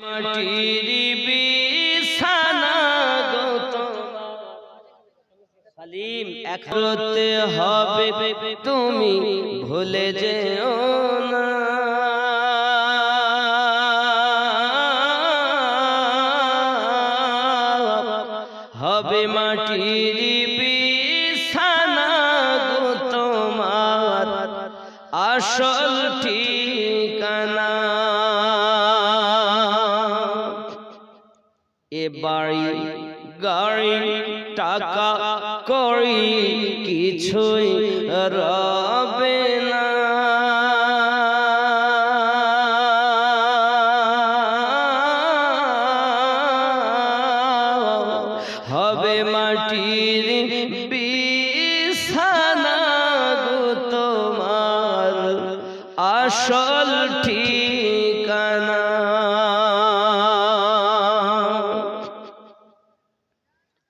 মাটির বিছানা গো তোমার সালিম একরতে হবে তুমি ভুলে যেও না হবে মাটির বিছানা গো তোমার আসল ঠিকানা এ বাড়ি গাড়ি টাকা করি কিছুই রবে না হবে মাটির বিছানা গো তোমার আসল ঠিকানা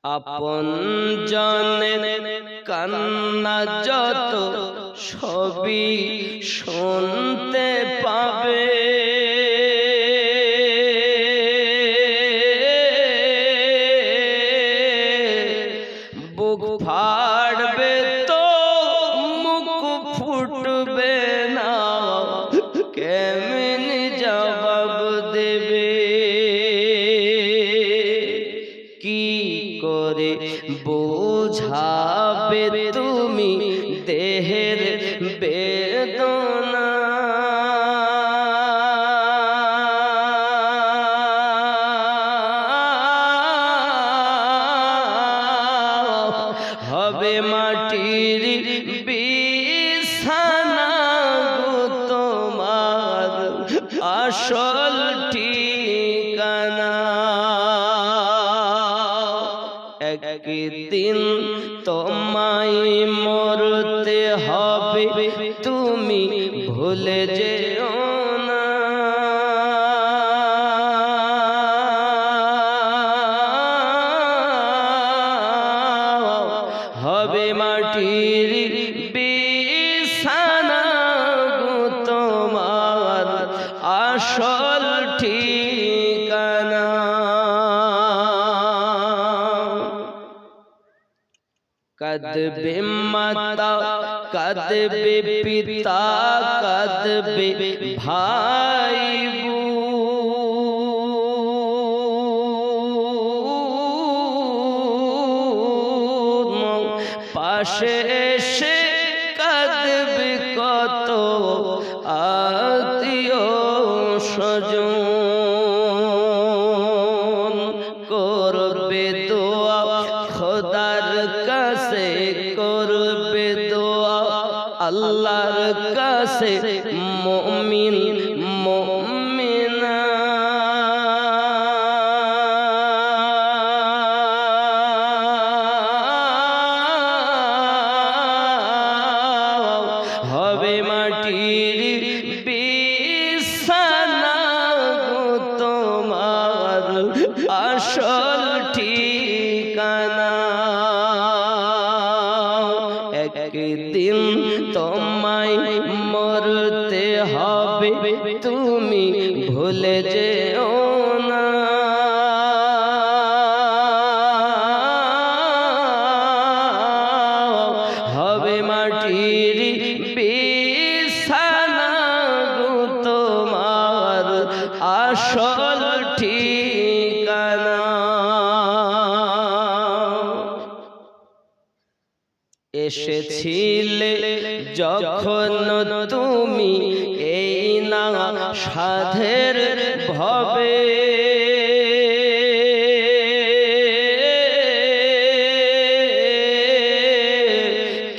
আপন জনের কান্না যত সবই শুনতে পাবে বুক ফাড়বে তো মুখ ফুটবে না কেমন জবাব দেবে কি করে বোঝাবে তুমি দেহের বেদনা হবে মাটির বিছানা গো তোমার আসল ঠিকানা একদিন তোমায় মরতে হবে তুমি ভুলে যেও না হবে মাটির বিছানা গো তোমার আসল ঠিকানা কাঁদবে মাতা কাঁদবে পিতা কাঁদবে ভাই পাশে এসে কাঁদবে কত আত্মীয় স্বজন করবে দোয়া খোদার কাছে করবে দোয়া আল্লাহর কাছে মুমিন মুমিনা হবে মাটির বিছানা গো তোমার আসল ঠিকানা একদিন তোমায় মরতে হবে তুমি ভুলে যেও না হবে মাটির বিছানা গো তোমার আসল ঠিকানা এসেছিলে যখন তুমি এই না সাধের ভবে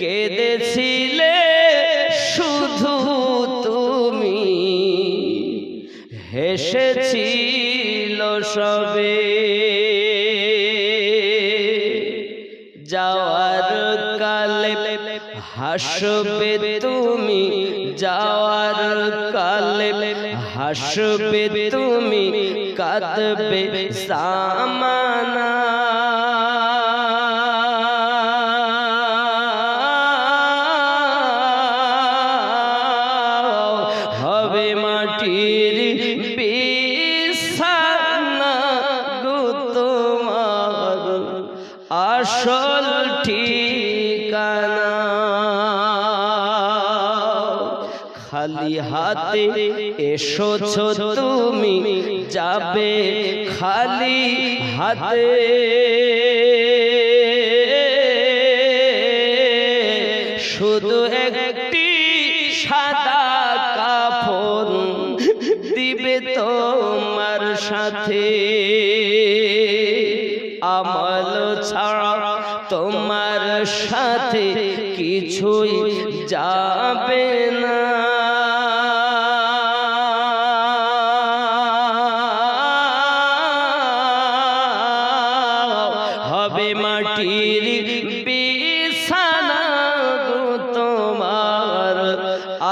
কেঁদেছিলে শুধু তুমি হেসেছিল সবে যাওয়ার কালে হাসবে তুমি যাওয়ার কালে হাসবে তুমি কাঁদবে জামানা হবে মাটির বিছানা আসল ঠিকানা। খালি হাতে এসেছো তুমি, যাবে খালি হাতে। শুধু একটি সাদা কাফন দিবে তোমার সাথে। আমল ছাড়া তোমার সাথে কিছুই যাবে না। হবে মাটির বিছানা তোমার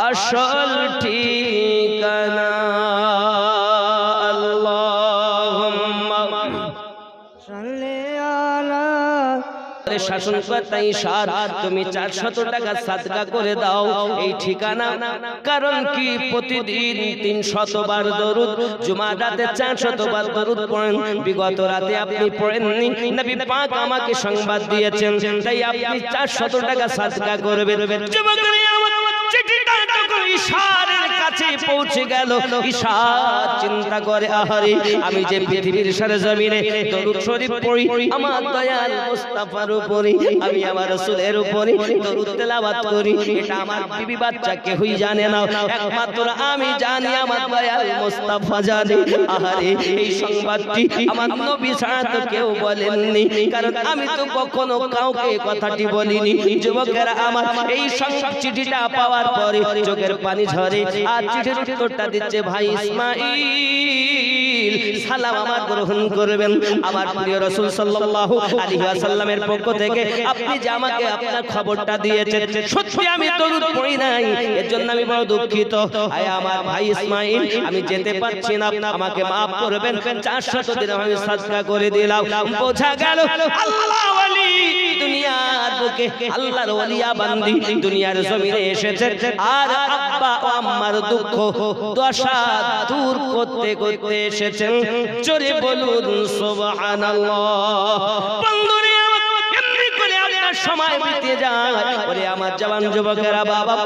আসল ঠিকানা। শাসনকর্তা ইশার তুমি 400 টাকা সাদকা করে দাও এই ঠিকানা। কারণ কি প্রতিদিন 300 বার দরুদ, জুমার রাতে 400 বার দরুদ পড়েন। বিগত রাতে আপনি পড়েননি, নবী পাক আমাকে সংবাদ দিয়েছেন, তাই আপনি 400 টাকা সাদকা করবেন। যুবকরা আমার চিঠিটা যখন ইশারের কাছে পৌঁছে গেল, ইশার চিন্তা করে আহারে আমি যে পৃথিবীর সরজমিনে দরুদ শরীফ পড়ি আমার দয়াল মুস্তাফার উপরে, আমি আমার রাসূলের উপরে দরুদ তেলাওয়াত করি, এটা আমার বিবি বাচ্চা কেউই জানে না, একমাত্র আমি জানি, আমার দয়াল মুস্তাফা জানে। আহারে এই সংবাদটি আমার নবী ছাড়া তো কেউ বলেননি, কারণ আমি তো কখনো কাউকে কথাটি বলিনি। যুবকেরা আমার এই সংবাদ চিঠিটা পাওয়ার পরে চোখের পানি ঝরে। আর চিঠির উত্তরটা দিচ্ছে ভাই ইসমাইল, সালাম আমার গ্রহণ করবেন। আমার প্রিয় রাসূল সাল্লাল্লাহু আলাইহি ওয়াসাল্লামের পক্ষ থেকে আপনি যে আমাকে আপনার খবরটা দিয়েছেন, সত্যি আমি দরুদ পড়ি নাই, এর জন্য আমি বড় দুঃখিত। আয় আমার ভাই ইসমাইল, আমি যেতে পারছি না, আমাকে maaf করবেন। 400 দিরহাম আমি সাদকা করে দিলাম। বোঝা গেল আল্লাহ ওয়ালি দুনিয়ার বুকে আল্লাহর ওলিয়া বান্দি দুনিয়ার জমিনে এসেছে, আর আব্বা ও আম্মার দুঃখ দশা দূর করতে করতে এসেছেন। জোরে বলুন সুবহানাল্লাহ। বন্ধুরে এমনি করে আপনার সময় বিতে যায়। ওরে আমার জওয়ান যুবকেরা, বাবা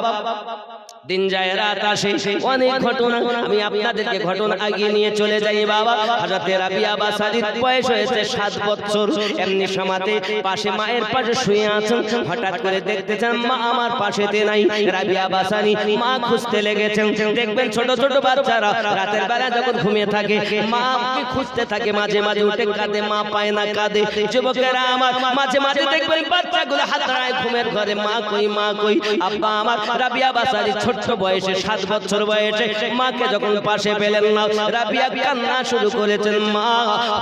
দিন যায় রাত আসে, অনেক ঘটনা, আমি আপনাদেরকে ঘটনা আগিয়ে নিয়ে চলে যাই। বাবা হযরত রাবিয়া বাসারির বয়স হয়েছে 7 বছর। এমনি সময়তে পাশে মায়ের পাশে শুয়ে আছেন, হঠাৎ করে দেখতেছেন মা আমার পাশেতে নাই। রাবিয়া বাসারি মা খুঁজতে লেগেছেন। দেখবেন ছোট ছোট বাচ্চারা রাতের বেলা যখন ঘুমিয়ে থাকে মাকে খুঁজতে থাকে, মাঝে মাঝে উঠে কাঁদে, মা পায় না, কাঁদে। যুবকেরা আমার মাঝে মাঝে দেখবেন বাচ্চাগুলো হাত নাড়ায় ঘুমের ঘরে, মা কই মা কই। আব্বা আমার রাবিয়া বাসারি ছোট বয়সে 7 বছর বয়সে মাকে যখন পাশে পেলেন না, রাবিয়া কান্না শুরু করেছেন। মা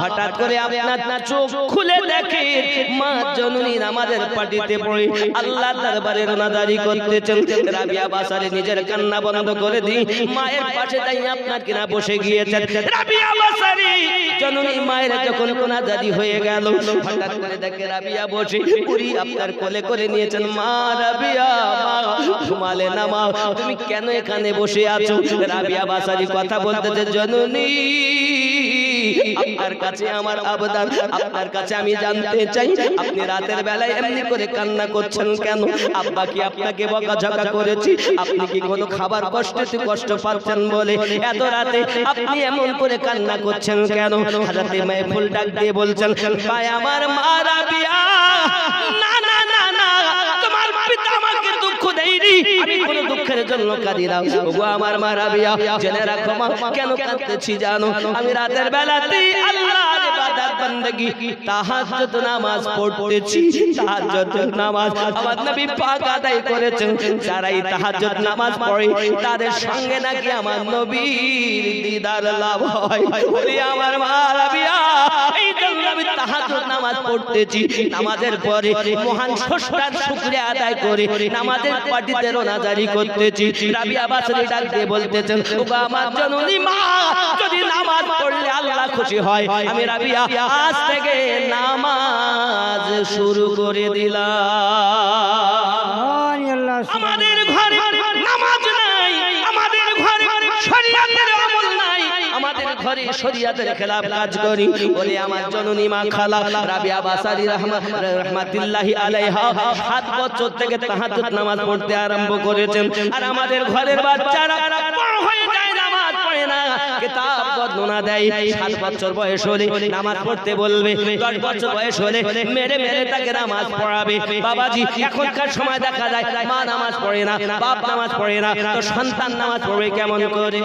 হঠাৎ করে আপনার চোখ খুলে দেখে মা জননী নামাজের পাটিতে পড়ে আল্লাহর দরবারে রোনাদারি করতেছেন। রাবিয়া বাসারি নিজের কান্না বন্ধ করে দিয়ে মায়ের পাশে তাই আপনার কিনা বসে গিয়েছেন। রাবিয়া বাসারি জননী মায়ের যখন রোনাদারি হয়ে গেল, হঠাৎ করে দেখে রাবিয়া বসে পুরি আপনার কোলে করে নিয়েছেন। মা রাবিয়া, মা ঘুমালে না মা, তুমি কেন এখানে বসে আছো? রাবিয়া বাসারি কথা বলতেছে, জননী আপনার কাছে আমার আবেদন, আপনার কাছে আমি জানতে চাই আপনি রাতের বেলায় এমনি করে কান্না করছেন কেন? আব্বা কি আপনাকে বকাঝকা করেছি? আপনি কি কোনো খাবার কষ্ট পাচ্ছেন বলে এত রাতে আপনি এমন করে কান্না করছেন কেন? হযরত মাহফুল ডাক দিয়ে বলছেন, ভাই আমার মা রাবিয়া, না না না না, তোমার পিতা আমাকে দুঃখ দেয়নি, আমি কোনো দুঃখের জন্য কাঁদি না। ওগো আমার মা রাবিয়া, জেনে রাখো মা, কেন কাঁদতেছি জানো? আমি রাতের বেলাতে আল্লাহর ইবাদত বান্দেগি তাহাজ্জুদ নামাজ পড়তেছি। তাহাজ্জুদ নামাজ আমার নবী পাক আদায় করেছেন। যারাই তাহাজ্জুদ নামাজ পড়ে তাদের সঙ্গে নাকি আমার নবীর দিদার লাভ হয়। বলি আমার মা রাবিয়া, এই জন্য আমি তাহাজ্জুদ নামাজ পড়তেছি। নামাজের পরে মহান স্রষ্টার শুকরিয়া আদায় করে নামাজের পাটিতে রোনাজারি করতেছি। রাবিয়া বাসারি ডাক দিয়ে বলতেছেন, ওগো আমার জননী মা, যদি নামাজ পড়লে আল্লাহ খুশি হয়, আমি রাবিয়া আজ থেকে নামাজ শুরু করে দিলাম। আমাদের ঘরে নামাজ নাই, আমাদের ঘরে শরীয়তের আমল নাই, আমাদের ঘরে শরীয়তের খেলাফ কাজ করি। ওরে আমার জননী মা খালা রাবিয়া বাসারি রাহমাতুল্লাহি আলাইহা 7 বছর থেকে তাহাজ্জুদ নামাজ পড়তে আরম্ভ করেছেন। আর আমাদের ঘরের বাচ্চারা বড় হয়ে যায় নামাজ পড়ে না, কিতাব বর্ণনা দেয় 7 বছর বয়স হলে নামাজ পড়তে বলবে, 10 বছর বয়স হলে মেরে মেরে তাকে নামাজ পড়াবে। বাবাজি এখনকার সময় দেখা যায় মা নামাজ পড়ে না, বাপ নামাজ পড়ে না, তো সন্তান নামাজ পড়বে কেমন করে?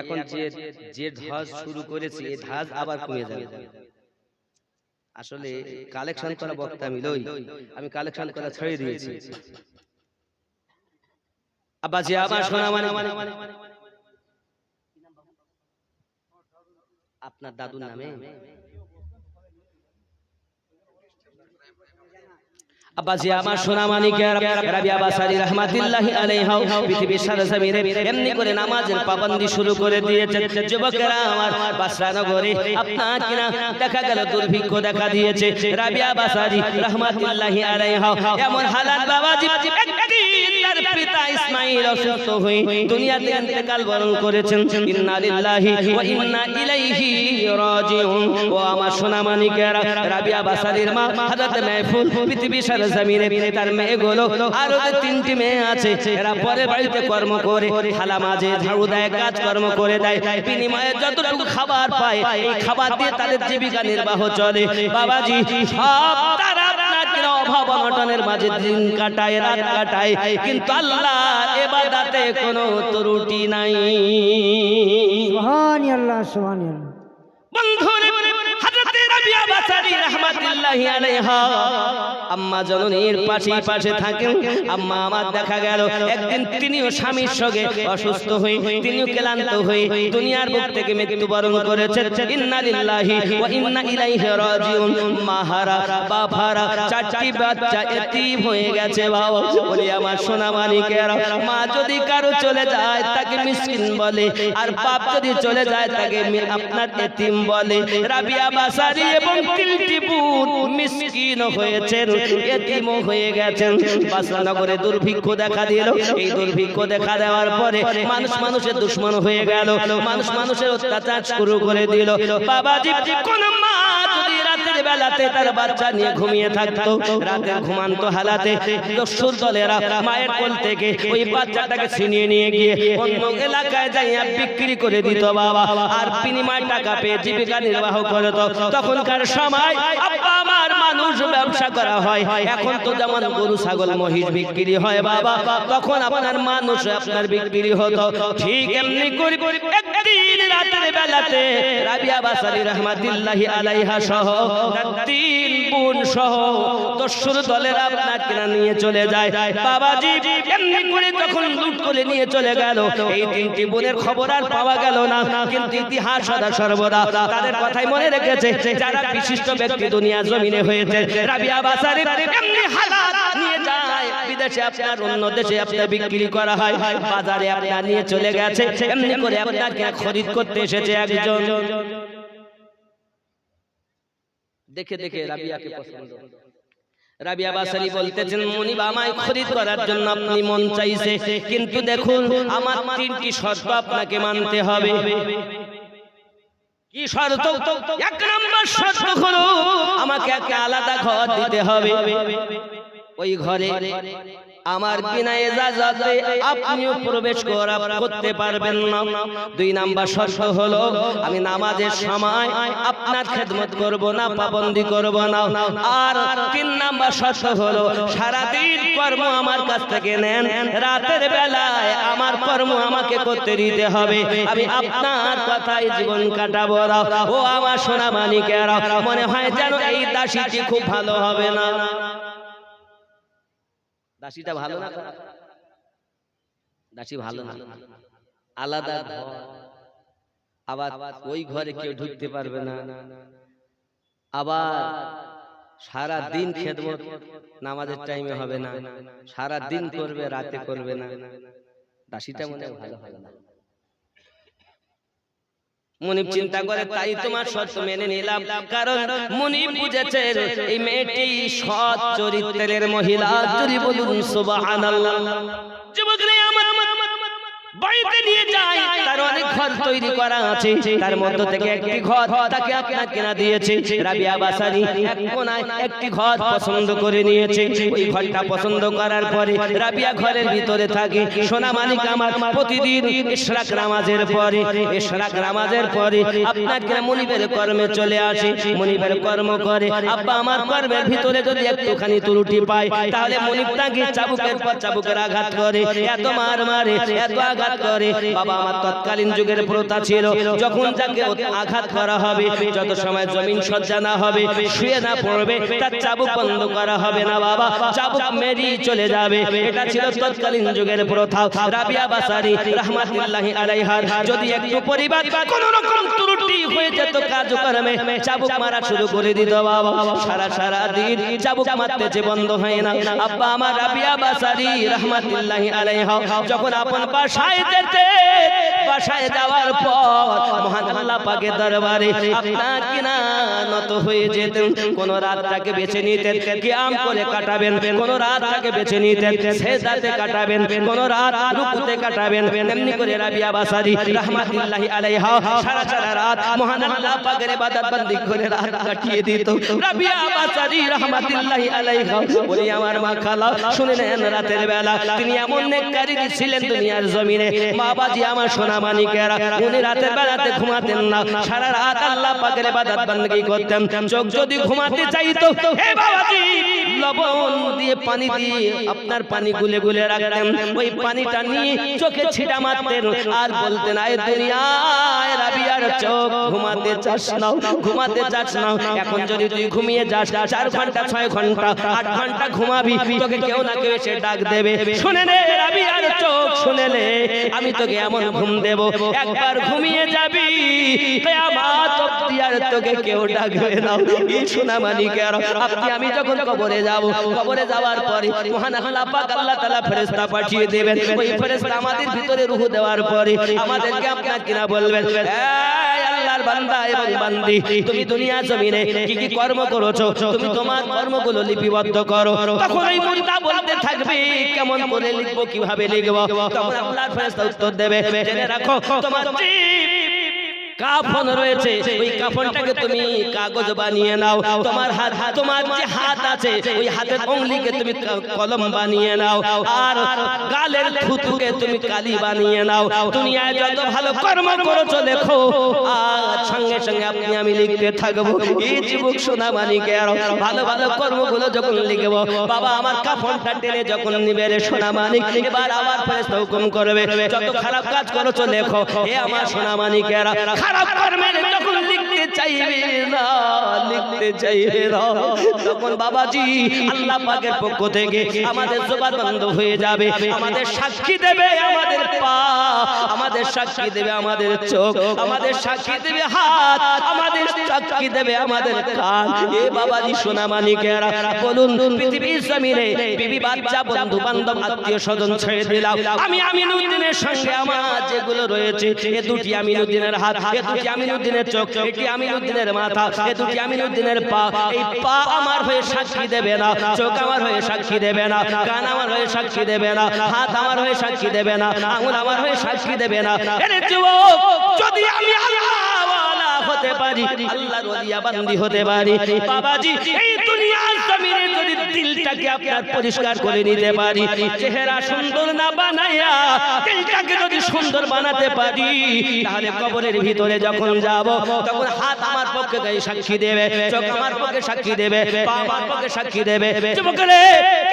এখন যে ধাজ শুরু করেছে এই ধাজ আবার কমে যাবে। আসলে কালেকশন করা বক্তা আমি লই, আমি কালেকশন করা ছেড়ে দিয়েছি। আব্বাজি আমার সোনা মানে আপনার দাদুর নামে আব্বাজি আমার সোনা মানিকের রাবিয়া বাসারি রাহমাতুল্লাহি আলাইহা পৃথিবীর সারা জমিনে এমনি করে নামাজের পাবন্দি শুরু করে দিয়েছে। যুবকেরা আমার বাসরা নগরে আপনার কিনা দেখা গেল দুর্ভিক্ষ দেখা দিয়েছে। রাবিয়া বাসারি রাহমাতুল্লাহি আলাইহা এমন হালাত বাবাজি একদিন তার পিতা ইসমাঈল অসুস্থ হয়ে দুনিয়াতে ইন্তেকাল বরণ করেছেন। ইন্না লিল্লাহি ওয়া ইন্না ইলাইহি রাজিউন। ও আমার সোনা মানিকেরা রাবিয়া বাসারির মা হযরত মাহফুজ পৃথিবীর সারা জমিনে তার মেয়েগুলো আরো 3টি মেয়ে আছে, এরা পরে বাড়িতে কর্ম করে হালা মাঝে ঝাড়ু দেয়, কাজ কর্ম করে দেয়, বিনিময়ে যতটুকু খাবার পায় এই খাবার দিয়ে তাদের জীবিকা নির্বাহ চলে। বাবাজি সব তারা আপনার অভাব অনটনের মাঝে দিন কাটায়, রাত কাটায়, কিন্তু আল্লাহর ইবাদতে কোনো ত্রুটি নাই। সুবহানাল্লাহ সুবহানাল্লাহ। বন্ধুরে হযরত রাবিয়া বাসারি রাহমাতুল্লাহি আলাইহা আম্মা জননীর পাশে থাকেন। আম্মা আমার দেখা গেল একদিন তিনিও স্বামীর সঙ্গে অসুস্থ হয়ে তিনিও ক্লান্ত হয়ে দুনিয়ার বুক থেকে মৃত্যুবরণ করেছেন। ইন্না লিল্লাহি ওয়া ইন্না ইলাইহি রাজিউন। মাহারা বাবারা 4টি বাচ্চা এতিম হয়ে গেছে। বাবা বলি আমার সোনা মানিকেরা, মা যদি কারো চলে যায় তাকে মিসকিন বলে, আর বাপ যদি চলে যায় তাকে আপনার এতিম বলে। রাবিয়া বাসারি এবং 3টি বোন মিসকিন হয়েছেন, এতিম হয়ে গেছেন। বাসরানগরে দুর্ভিক্ষ দেখা দিল। এই দুর্ভিক্ষ দেখা দেওয়ার পরে মানুষ মানুষের দুশমন হয়ে গেল, মানুষ মানুষের অত্যাচার শুরু করে দিল। বাবাজি কোন মা যদি রাতের বেলাতে তার বাচ্চা নিয়ে ঘুমিয়ে থাকতো, রাতে ঘুমান্ত হালাতে দস্যুর দলেরা মায়ের কোল থেকে ওই বাচ্চাটাকে ছিনিয়ে নিয়ে গিয়ে অন্য এলাকায় যাইয়া বিক্রি করে দিত বাবা, আর বিনিময় টাকা পেয়ে জীবিকা নির্বাহ করত। তখনকার সময় আব্বা আমার মানুষ ব্যবসা করা হয়, এখন তো যেমন গরু ছাগল মহিষ বিক্রি হয় বাবা, তখন আপনার মানুষ আপনার বিক্রি হতো। ঠিক এমনি করে একদিন রাতের বেলাতে রাবিয়া বাসারি রাহমাতুল্লাহি আলাইহা সহ 3 বোন সহ দস্যুর দলেরা আপনার কিনা নিয়ে চলে যায়। বাবাজি এমনি করে যখন লুট করে নিয়ে চলে গেল, এই 3টি বোনের খবর আর পাওয়া গেল না, কিন্তু ইতিহাস সদা সর্বদা তাদের কথাই মনে রেখেছে যারা বিশিষ্ট ব্যক্তি দুনিয়া জমিনে হয়েছে। রাবিয়া বাসারি এমনি হালাত নিয়ে যায় বিদেশে, আপনার অন্য দেশে আপনার বিক্রি করা হয়, বাজারে আপনার নিয়ে চলে গেছে। এমনি করে আপনাকে খরিদ করতে এসেছে একজন, দেখে দেখে রাবিয়াকে পছন্দ। রাবিয়া বাসারি বলতেছেন, মনিব আমায় খরিদ করার জন্য আপনি মন চাইছে, কিন্তু দেখুন আমার 3টি শর্ত আপনাকে মানতে হবে। কি শর্ত? 1 নম্বর শর্ত হলো আমাকে একটা আলাদা ঘর দিতে হবে, ওই ঘরে আমার বিনা ইজাজতে আপনিও প্রবেশ করতে পারবেন না। 2 নাম্বার শর্ত হলো আমি নামাজের সময় আপনার খেদমত করব না, পাবন্দি করব না। আর 3 নাম্বার শর্ত হলো সারা দিন কর্ম আমার কাছ থেকে নেন, রাতের বেলায় আমার কর্ম আমাকে করতে দিতে হবে, আমি আপনার কথাই জীবন কাটাবো। ও আমার সোনা মানিকেরা, মনে হয় যেন এই দাসীটি খুব ভালো হবে না। দাসীটা ভালো না? দাসী ভালো না, আলাদা ঘর, আবার ওই ঘরে কেউ ঢুকতে পারবে না, আবার সারা দিন খেদমত নামাজের টাইমে হবে না, সারা দিন করবে রাতে করবে না। দাসীটা মনে ভালো হবে না। মুনিব চিন্তা করে তাই তোমার শর্ত মেনে নিলাম, কারণ মুনিব বুঝেছে এই মেয়েটি সৎ চরিত্রের মহিলা। যদি বলুন সুবহানাল্লাহ। যুবকরা আমার বাড়িতে নিয়ে যায়, তার অনেক ঘর তৈরি করা আছে, তার মধ্য থেকে একটি ঘর তাকে আপনার কেনা দিয়েছে। রাবিয়া বাসারি এক কোনায় একটি ঘর পছন্দ করে নিয়েছে। ওই ঘরটা পছন্দ করার পরে রাবিয়া ঘরের ভিতরে থাকে। সোনা মানিক আমার প্রতিদিন ইশরাক নামাজের পরে আপনাকে মুনিবের কর্মে চলে আসে। মুনিবের কর্ম করে, আব্বা আমার কর্মের ভিতরে যদি একটুখানি ত্রুটি পায় তাহলে মুনিব তাকে চাবুকের পর চাবুকের আঘাত করে, এত মার মারে, এত আঘাত করে। বাবা আমার তৎকালীন যুগের প্রথা ছিল, যখন যাকে আঘাত করা হবে, যত সময় জমিন সজ্জা না হবে, শুয়ে না পড়বে, তার চাবুক বন্ধ করা হবে না বাবা, চাবুক মেরি চলে যাবে। এটা ছিল তৎকালীন যুগের প্রথা। রাবিয়া বাসারি রাহমাতুল্লাহি আলাইহা যদি একটু পরিবার কোন রকম ত্রুটি হয়ে যেত কাজকর্মে, চাবুক মারা শুরু করে দিত বাবা। সারা দিন চাবুক মারতে বন্ধ হয় না। আব্বা আমার রাবিয়া বাসারি রাহমাতুল্লাহি আলাইহা যখন আপন বাসায় যাওয়ার পর মহান আল্লাহ পাকের দরবারে আপনাকে না নত হয়ে যেতেন। কোন রাতটাকে বেছে নিতেন কিয়াম করে কাটাবেন, কোন রাতটাকে বেছে নিতেন সেজদাতে কাটাবেন, কোন রাত রুকুতে কাটাবেন। এমনি করে রাবিয়া বাসারি রাহমাতুল্লাহি আলাইহা সারা রাত মহান আল্লাহ পাকের ইবাদত বন্দি করে রাত কাটিয়ে দিত। রাবিয়া বাসারি রাহমাতুল্লাহি আলাইহা বলি আমার মা খালা শুনে নেন, রাতের বেলা তিনি এমন নেককারী ছিলেন দুনিয়ার জমিনে। বাবাজি আমার সোনা মানিকেরা, উনি রাতের বেলাতে ঘুমাতেন না, সারা রাত আল্লাহ পাকের ইবাদত বندگی করতেন। চোখ যদি ঘুমাতে চাইতো, হে বাবাজি লবণ দিয়ে পানি দিয়ে আপনার পানি গুলে গুলে রাখতেন, ওই পানিটা নিয়ে চোখে ছিটা মারতেন আর বলতেন আয় দুনিয়ায় রাবিয়ার চোখ ঘুমাতে চাস না, এখন যদি তুই ঘুমিয়ে যাস 4 ঘন্টা 6 ঘন্টা 8 ঘন্টা ঘুমাবি, তোকে কেউ না কেউ এসে ডাক দেবে, শুনে নে রাবিয়ার চোখ শুনে নে, আমি তোকে এমন ঘুম দেব, একবার ঘুমিয়ে যাবি কিয়ামত অবধি আর তোকে কেউ ডাকবে না। এই সোনা মানিকের আপনি আমি যখন কবরে যাব, কবরে যাওয়ার পরে মহান আল্লাহ পাক আল্লাহ তাআলা ফেরেশতা পাঠিয়ে দেবেন। ওই ফেরেশতা আমাদের ভিতরে রূহ দেওয়ার পরে আমাদেরকে আপনার কিনা বলবেন, এই আল্লাহর বান্দা এবং বান্দি, তুমি দুনিয়া জমিনে কি কি কর্ম করেছো, তুমি তোমার কর্মগুলো লিপিবদ্ধ করো। তখন এই মুদ্রা বলতে থাকবে কেমন করে লিখবো, কিভাবে লিখবো। তখন আল্লাহর ফেরেশতা উত্তর দেবে, জেনে রাখো তোমার কাফন রয়েছে, ওই কাফনটাকে তুমি কাগজ বানিয়ে নাও। তোমার যে হাত আছে ওই হাতের আঙ্গুলিকে তুমি কলম বানিয়ে নাও, আর গালের থুতুকে তুমি কালি বানিয়ে নাও। দুনিয়ায় যত ভালো কর্ম করেছো লেখো, আর সঙ্গে সঙ্গে আপনি আমি লিখতে থাকবো। এই যুবক সোনা মানিকের ভালো ভালো কর্মগুলো যখন লিখবো, বাবা আমার কাফনটা টেনে যখন নিবে রে সোনা মানিক, এবার আবার ফেরেশতা হুকুম করবে যত খারাপ কাজ করেছো লেখো। হে আমার সোনা মানিকেরা, খারাপ কর্মের যখন লিখতে চাইবে না, তখন বাবাজি আল্লাহ পাকের পক্ষ থেকে আমাদের জবান বন্ধ হয়ে যাবে। আমাদের সাক্ষী দেবে আমাদের পা, আমাদের সাক্ষী দেবে আমাদের চোখ, আমাদের সাক্ষী দেবে হাত, আমাদের সাক্ষী দেবে আমাদের কান। এ বাবাজি সোনা মানিকেরা বলুন, পৃথিবীর জমিনে বিবি বাচ্চা বন্ধু বান্ধব আত্মীয় স্বজন ছেড়ে দিলাম, আমি আমিনুদ্দিনের সঙ্গে আমার যেগুলো রয়েছে, এ দুটি আমিনুদ্দিনের হাত, এ দুটি আমিনুদ্দিনের চোখ, এটি আমিনুদ্দিনের মাথা, এ দুটি আমিনুদ্দিনের পা, এই পা আমার হয়ে সাক্ষী দেবে না, চোখ আমার হয়ে সাক্ষী দেবে না, কান আমার হয়ে সাক্ষী দেবে না, হাত আমার হয়ে সাক্ষী দেবে না, আঙুল আমার হয়ে সাক্ষী দেবে না। এরে যুবক, যদি আমি আল্লাহওয়ালা হতে পারি, আল্লাহর ওলিয়া বান্দি হতে পারি, বাবাজি এই দুনিয়ার জমিনে যদি দিলটাকে আপনার পরিষ্কার করে নিতে পারি, চেহারা সুন্দর না বানাইয়া দিলটাকে যদি সুন্দর বানাতে পারি, তাহলে কবরের ভিতরে যখন যাব তখন হাত আমার পক্ষে গায়ে সাক্ষী দেবে, চোখ আমার পক্ষে সাক্ষী দেবে, পা আমার পক্ষে সাক্ষী দেবে। যুবকরে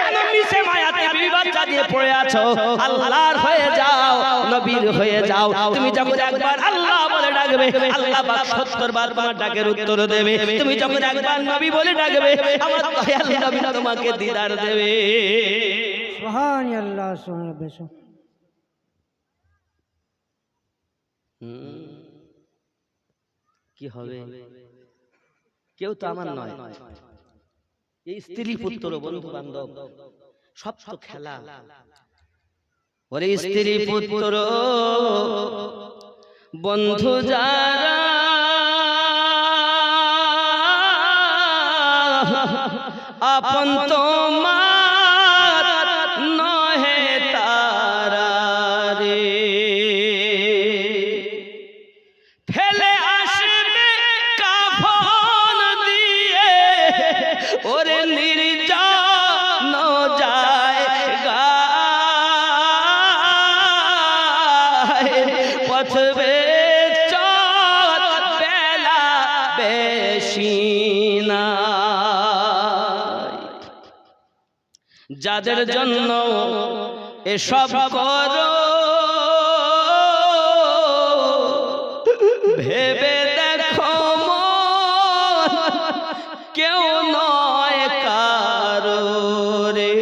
কেন মিছে মায়াতে বিবাচ্চা দিয়ে পড়ে আছো? আল্লাহর হয়ে যাও, নবীর হয়ে যাও। তুমি যখন একবার আল্লাহ বলে ডাকবে, আল্লাহ পাক 70 বার তোমার ডাকের উত্তর দেবে। তুমি যখন একবার নবী বলে ডাকবে, আমার দয়াল নবী তোমাকে দিদার দেবে। সুবহানাল্লাহ সুবহানাল্লাহ। কি হবে? কেউ তো আমার নয়, এই স্ত্রী পুত্র বন্ধু বান্ধব সব তো খেলা। ওরে স্ত্রী পুত্র বন্ধু যারা আপন তোমার নহে তারা রে ফেলে আসবে কাফন দিয়ে ওরে নির্জন জায়গা পথবে চল বেলা বেশি না যাদের জন্য এসব করো ভেবে দেখো মন কেউ নয় কারো রে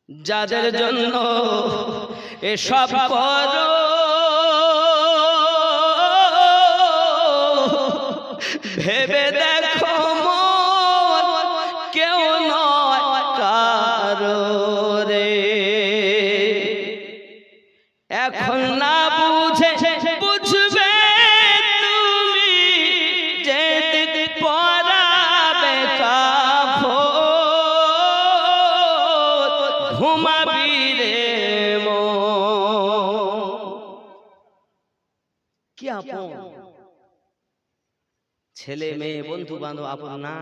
যাদের জন্য এসব করো ভেবে দেখো মন কেউ নয় কারো রে এখন না বুঝবে তুমি যে পরাবে কাফন ঘুমাবি রে কি আপন ছেলে মেয়ে বন্ধু বান্ধব আপন না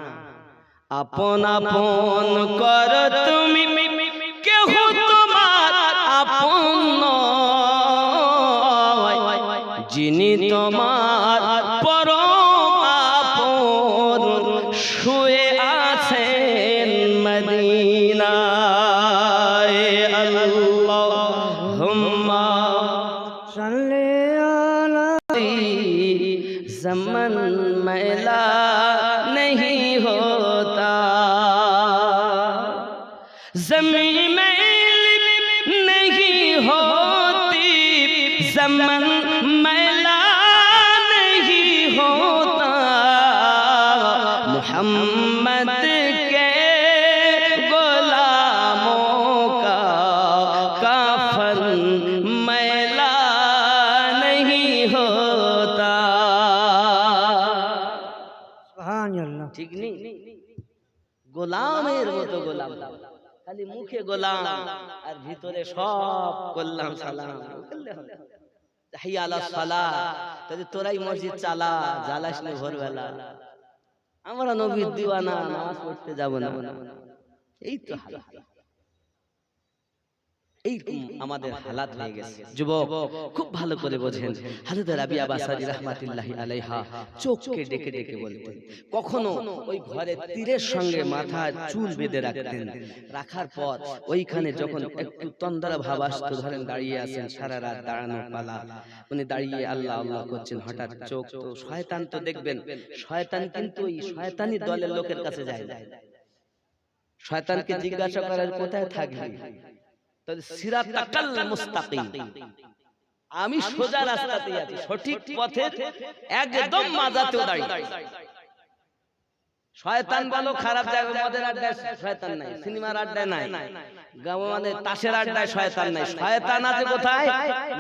আপন আপন কর তুমি কেউ তোমার আপন নয় যিনি তোমার পরম আপন শুয়ে আছেন মদিনায় আল্লাহুম্মা সাল্লি আলা ज़मन मैला नहीं होता ज़मीन मैल नहीं होती ज़मन मैला नहीं होता मोहम्मद के गुलामों का काफन मैला नहीं होता ঠিক নেই গোলামের মতো গোলাম খালি মুখে গোলাম আর ভিতরে সব করলাম সালাম হাইয়া আলা সালাহ তাহলে তোরাই মসজিদ চালা জ্বালাস না ভোরবেলা আমরা নবীর দিওয়ানা নামাজ পড়তে যাব না এই তো এই আমাদের হালাত হয়ে গেছে যুবক খুব ভালো করে বোঝেন হযরত রাবিয়া বাসারী রাহমাতুল্লাহি আলাইহা চোখকে ডেকে ডেকে বলতেন কখনো ওই ঘরে তীরের সঙ্গে মাথা চুল বেঁধে রাখতেন রাখার পর ওইখানে যখন একটু তন্দ্রা ভাব আসতো ধরেন দাঁড়িয়ে আছেন সারা রাত দাঁড়ানো পালা উনি দাঁড়িয়ে আল্লাহ আল্লাহ করছেন হঠাৎ চোখ তো শয়তান তো দেখবেন শয়তান কিন্তু ওই শয়তানি দলের লোকের কাছে যায় না শয়তানকে জিজ্ঞাসা করার কোথায় থাকবি সিরাতাকাল মুস্তাকিম আমি সোজা রাস্তাতেই আছি সঠিক পথের একদম মাঝাতে দাঁড়িয়ে শয়তান বলো খারাপ জায়গায় মদের আড্ডায় শয়তান নাই সিনেমার আড্ডায় নাই গাঁও মানে তাসের আড্ডায় শয়তান নাই শয়তান আছে কোথায়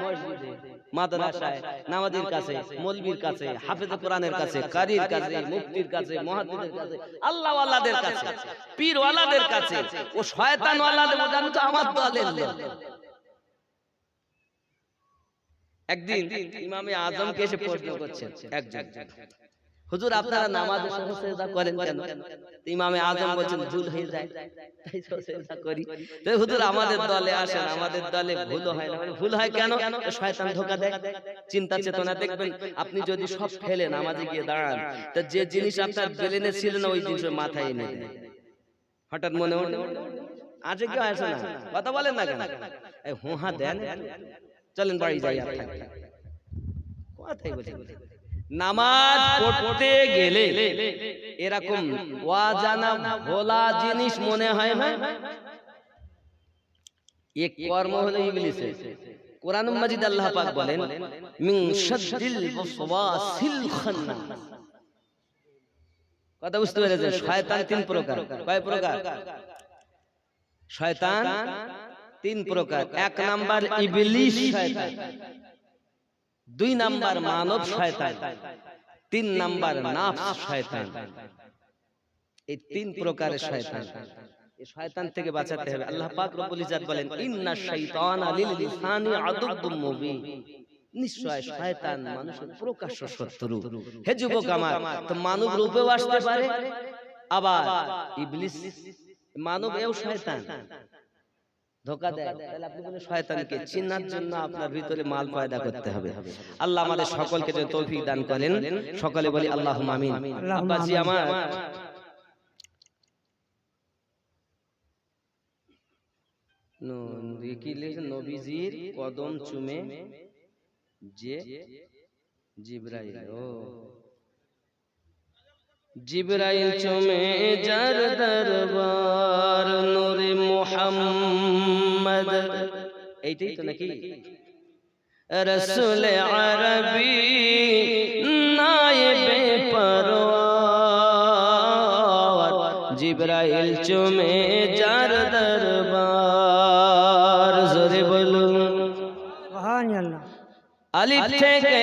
মসজিদে মাদ্রাসায় নামাজীর কাছে মৌলবীর কাছে হাফেজ কোরআনের কাছে কারীর কাছে মুফতির কাছে মুহাদ্দিসের কাছে আল্লাহ ওয়ালাদের কাছে পীর ওয়ালাদের কাছে ও শয়তান ওয়ালাদের জানো তো আমার দলের লোক একদিন ইমামে আজমকে এসে প্রশ্ন করছেন একজন হুজুর আপনারা নামাজে সেজদা করেন কেন ইমামে আজম বলেন ভুল হয়ে যায় তাই সেজদা করি তো হুজুর আমাদের দলে আসেন আমাদের দলে ভুল হয় না ভুল হয় কেন শয়তান ধোঁকা দেয় চিন্তা চেতনা দেখবেন আপনি যদি সব ফেলে নামাজে গিয়ে দাঁড়ান তা যে জিনিস আপনার ব্রেনে ছিল না ওই জিনিস মাথায় এনে দেয় হঠাৎ মনে হলো আজকে কেউ আসে না কথা বলেন না কেন এই হোহা দেন চলেন বাড়ি যাই আর থাকি কথাই বলি নামাজ পড়তে গেলে এরকম ওয়াজানা ভোলা জিনিস মনে হয় না এক কর্ম হলো ইবলিসের কোরআন মাজিদ আল্লাহ পাক বলেন মিন শাদ্দিল ওয়াসওয়াসিল খান্নাস কথা বুঝতে পেরেছেন শয়তান তিন প্রকার কয় প্রকার শয়তান তিন প্রকার এক নাম্বার ইবলিস শয়তান দুই নাম্বার মানব শয়তান, তিন নাম্বার নাফস শয়তান। এই তিন প্রকারের শয়তান, এই শয়তান থেকে বাঁচাতে হবে। আল্লাহ পাক রব্বুল ইজ্জত বলেন ইন্নাশ শাইতানা লিল ইনসানি আদুউম মুবিন, নিশ্চয় শয়তান মানুষের প্রকাশ্য শত্রু। হে যুবক আমার, তো মানব রূপেও আসতে পারে, আবার ইবলিস মানব এও শয়তান ধোঁকা দেয়। তাহলে আপনি বলেন শয়তানকে চিনার জন্য আপনার ভিতরে মাল পয়দা করতে হবে। আল্লাহ আমাদের সকলকে যেন তৌফিক দান করেন, সকলে বলি আল্লাহুম্মা আমিন। আব্বাজি আমার, নবীজির কদম চুমে যে জিবরাইল, ও জিবরাইল চুমে যার দরবার নূরে মুহাম্মদ, এইটাই তো নাকি রাসূল আরবি নায়েবে পরওয়ার, জিবরাইল চুমে যার দরবার। জোরে বলুন সুবহানাল্লাহ। আলিফ থেকে